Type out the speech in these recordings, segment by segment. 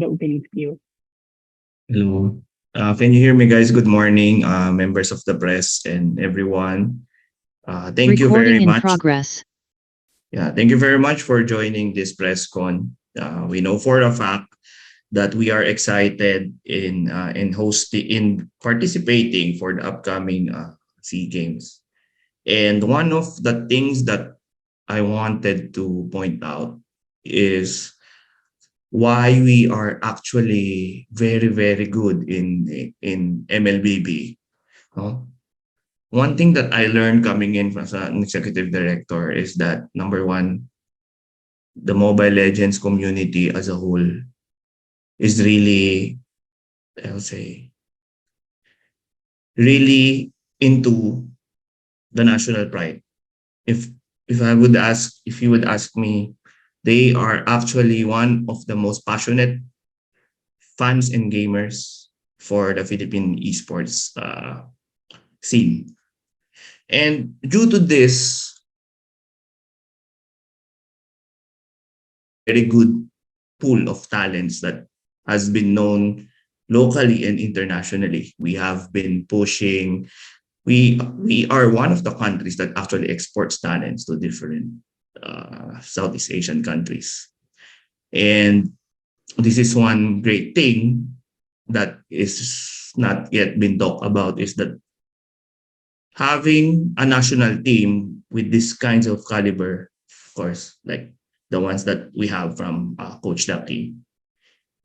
the opening to you. Hello. Can you hear me, guys? Good morning, members of the press and everyone. Thank you Recording very in much. progress. Yeah, thank you very much for joining this press con. We know for a fact that we are excited in hosting in participating for the upcoming Sea Games. And one of the things that I wanted to point out is why we are actually very very good in MLBB. No? One thing that I learned coming in as an executive director is that number one, the Mobile Legends community as a whole is really, I'll say, really into the national pride. If if you would ask me, they are actually one of the most passionate fans and gamers for the Philippine esports scene. And due to this very good pool of talents that has been known locally and internationally, we have been pushing. We are one of the countries that actually exports talents to different Southeast Asian countries, and this is one great thing that is not yet been talked about is that having a national team with this kinds of caliber, of course, like the ones that we have from Coach Ducky,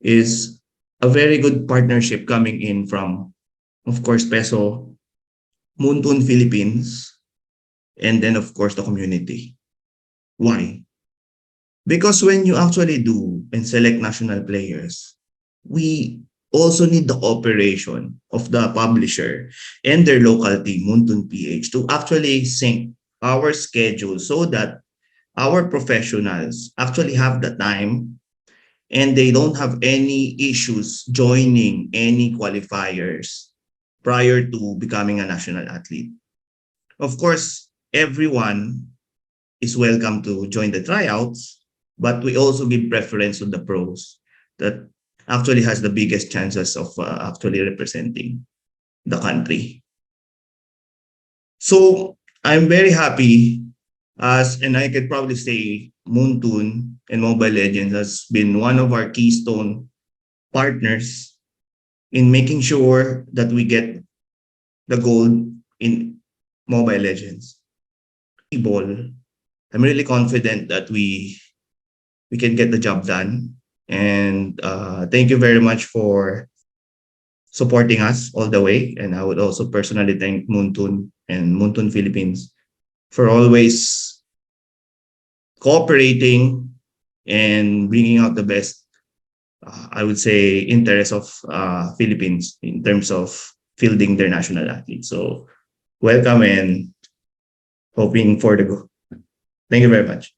is a very good partnership coming in from, of course, Peso, Muntun Philippines, and then, of course, the community. Why? Because when you actually do and select national players, we also need the cooperation of the publisher and their local team, Muntun PH, to actually sync our schedule so that our professionals actually have the time and they don't have any issues joining any qualifiers prior to becoming a national athlete. Of course, everyone is welcome to join the tryouts, but we also give preference to the pros that actually has the biggest chances of actually representing the country. So I'm very happy and I could probably say Moontune and Mobile Legends has been one of our keystone partners in making sure that we get the gold in Mobile Legends. SIBOL, I'm really confident that we can get the job done. And thank you very much for supporting us all the way. And I would also personally thank Moontun and Moontun Philippines for always cooperating and bringing out the best, I would say, interest of Philippines in terms of fielding their national athletes. So welcome and hoping for the go. Thank you very much.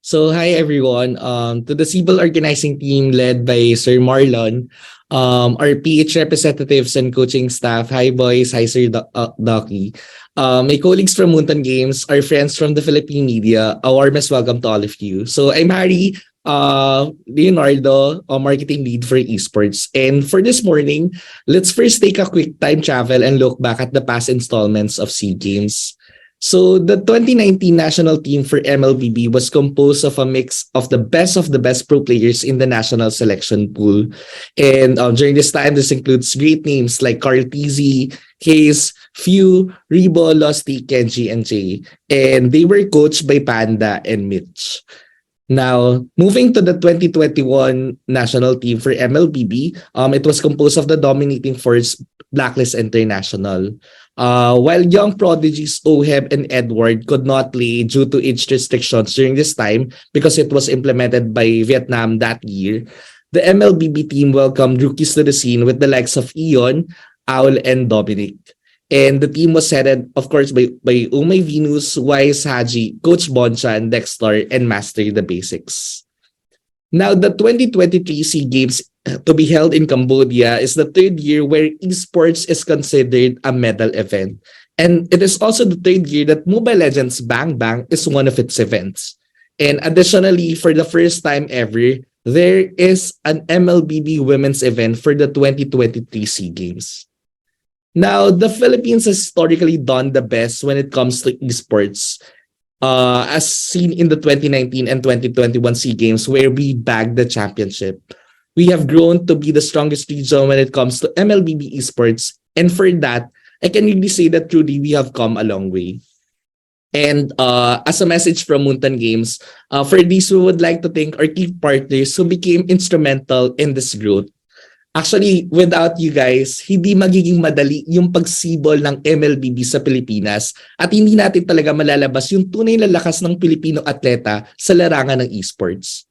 So hi everyone. To the SIBOL organizing team led by Sir Marlon, our PH representatives and coaching staff. Hi boys, hi Sir Ducky. My colleagues from Muntan Games, our friends from the Philippine media, a warmest welcome to all of you. So I'm Harry Leonardo, a marketing lead for esports. And for this morning, let's first take a quick time travel and look back at the past installments of SEA Games. So the 2019 national team for MLBB was composed of a mix of the best pro players in the national selection pool. And during this time, this includes great names like Carl Tizzy, Hayes, Few, Rebo, Losty, Kenji, and Jay. And they were coached by Panda and Mitch. Now, moving to the 2021 national team for MLBB, it was composed of the dominating force Blacklist International. While young prodigies Oheb and Edward could not play due to age restrictions during this time because it was implemented by Vietnam that year, the MLBB team welcomed rookies to the scene with the likes of Ion, Owl, and Dominic. And the team was headed, of course, by Umay Venus, Wise Haji, Coach Bonchan, Dexter, and Master the Basics. Now, the 2023 SEA Games to be held in Cambodia is the third year where esports is considered a medal event. And it is also the third year that Mobile Legends Bang Bang is one of its events. And additionally, for the first time ever, there is an MLBB women's event for the 2023 SEA Games. Now, the Philippines has historically done the best when it comes to esports, as seen in the 2019 and 2021 SEA Games, where we bagged the championship. We have grown to be the strongest region when it comes to MLBB esports, and for that, I can really say that truly we have come a long way. And as a message from Muntan Games, for this, we would like to thank our key partners who became instrumental in this growth. Actually, without you guys, hindi magiging madali yung pagsibol ng MLBB sa Pilipinas at hindi natin talaga malalabas yung tunay na lakas ng Pilipino atleta sa larangan ng esports.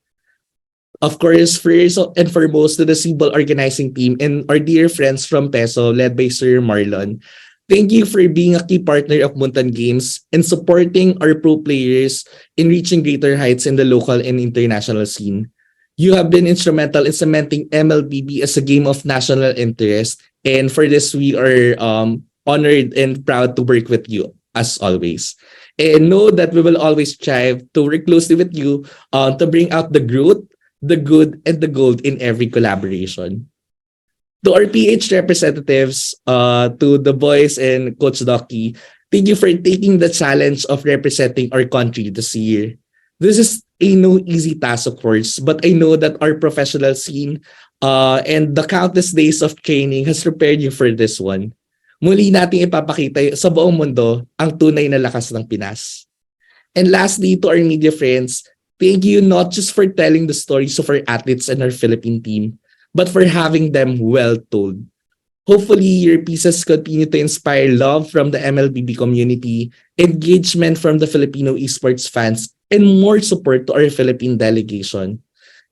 Of course, first and foremost to the SIBOL organizing team and our dear friends from PESO led by Sir Marlon. Thank you for being a key partner of Muntan Games and supporting our pro players in reaching greater heights in the local and international scene. You have been instrumental in cementing MLBB as a game of national interest, and for this, we are honored and proud to work with you as always. And know that we will always strive to work closely with you to bring out the growth, the good, and the gold in every collaboration. To our PH representatives, to the boys and Coach Doki, thank you for taking the challenge of representing our country this year. This is a no easy task, of course, but I know that our professional scene and the countless days of training has prepared you for this one. Muli nating ipapakita sa buong mundo ang tunay na lakas ng Pinas. And lastly, to our media friends, thank you not just for telling the stories of our athletes and our Philippine team, but for having them well told. Hopefully, your pieces continue to inspire love from the MLBB community, engagement from the Filipino esports fans, and more support to our Philippine delegation.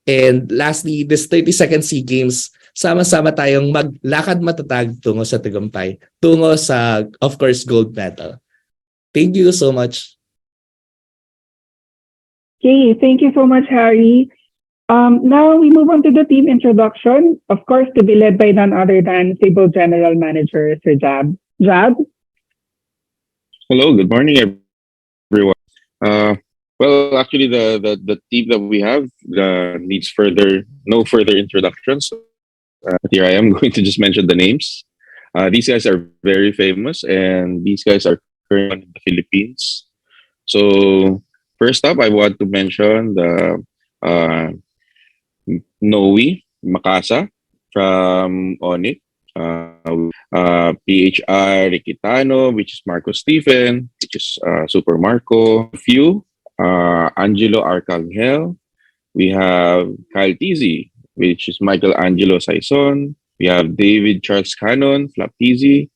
And lastly, this 32nd SEA Games, sama-sama tayong maglakad matatag tungo sa tagumpay, tungo sa, of course, gold medal. Thank you so much. Okay, thank you so much, Harry. Now we move on to the team introduction, of course, to be led by none other than SIBOL General Manager, Sir Jab. Jab? Hello, good morning, everyone. Well, actually, the team that we have needs no further introductions. Here I am going to just mention the names. These guys are very famous, and these guys are currently in the Philippines. So first up, I want to mention the Noe Makasa from Onyx. PHR Riquitano, which is Marco Stephen, which is Super Marco. Few, Angelo Arcangel. We have Kyle Tizzy, which is Michael Angelo Saison. We have David Charles Cannon, Flap Tizzy.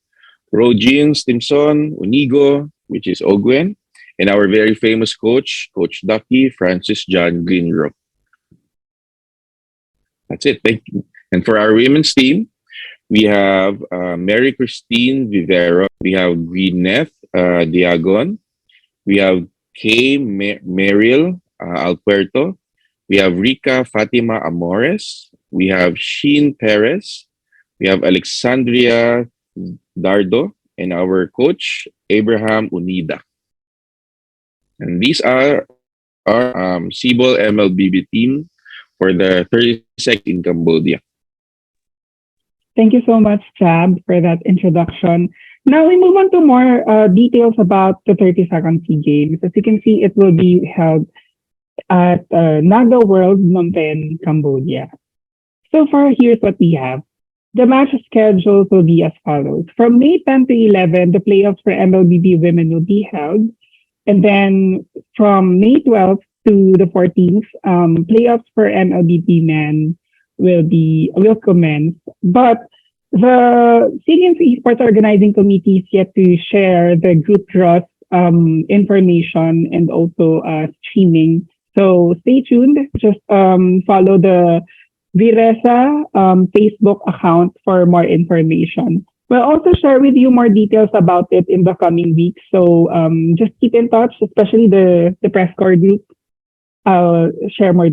Rogin Stimson, Unigo, which is Ogwen. And our very famous coach, Coach Ducky, Francis John Greenrock. That's it. Thank you. And for our women's team, we have Mary Christine Vivero. We have Greeneth Diagon. We have Kay Merrill Alpuerto. We have Rica Fatima Amores. We have Sheen Perez. We have Alexandria Dardo. And our coach, Abraham Unida. And these are our SIBOL MLBB team for the 32nd in Cambodia. Thank you so much, Jab, for that introduction. Now we move on to more details about the 32nd SEA Games. As you can see, it will be held at Naga World, Phnom Penh, Cambodia. So far, here's what we have. The match schedules will be as follows. From May 10 to 11, the playoffs for MLBB women will be held. And then from May 12th to the 14th, playoffs for MLBB men will commence. But the SEA Games Esports Organizing Committee is yet to share the group draws information and also streaming. So stay tuned. Just follow the Viresa Facebook account for more information. We'll also share with you more details about it in the coming weeks. So just keep in touch, especially the press corps group. I'll share more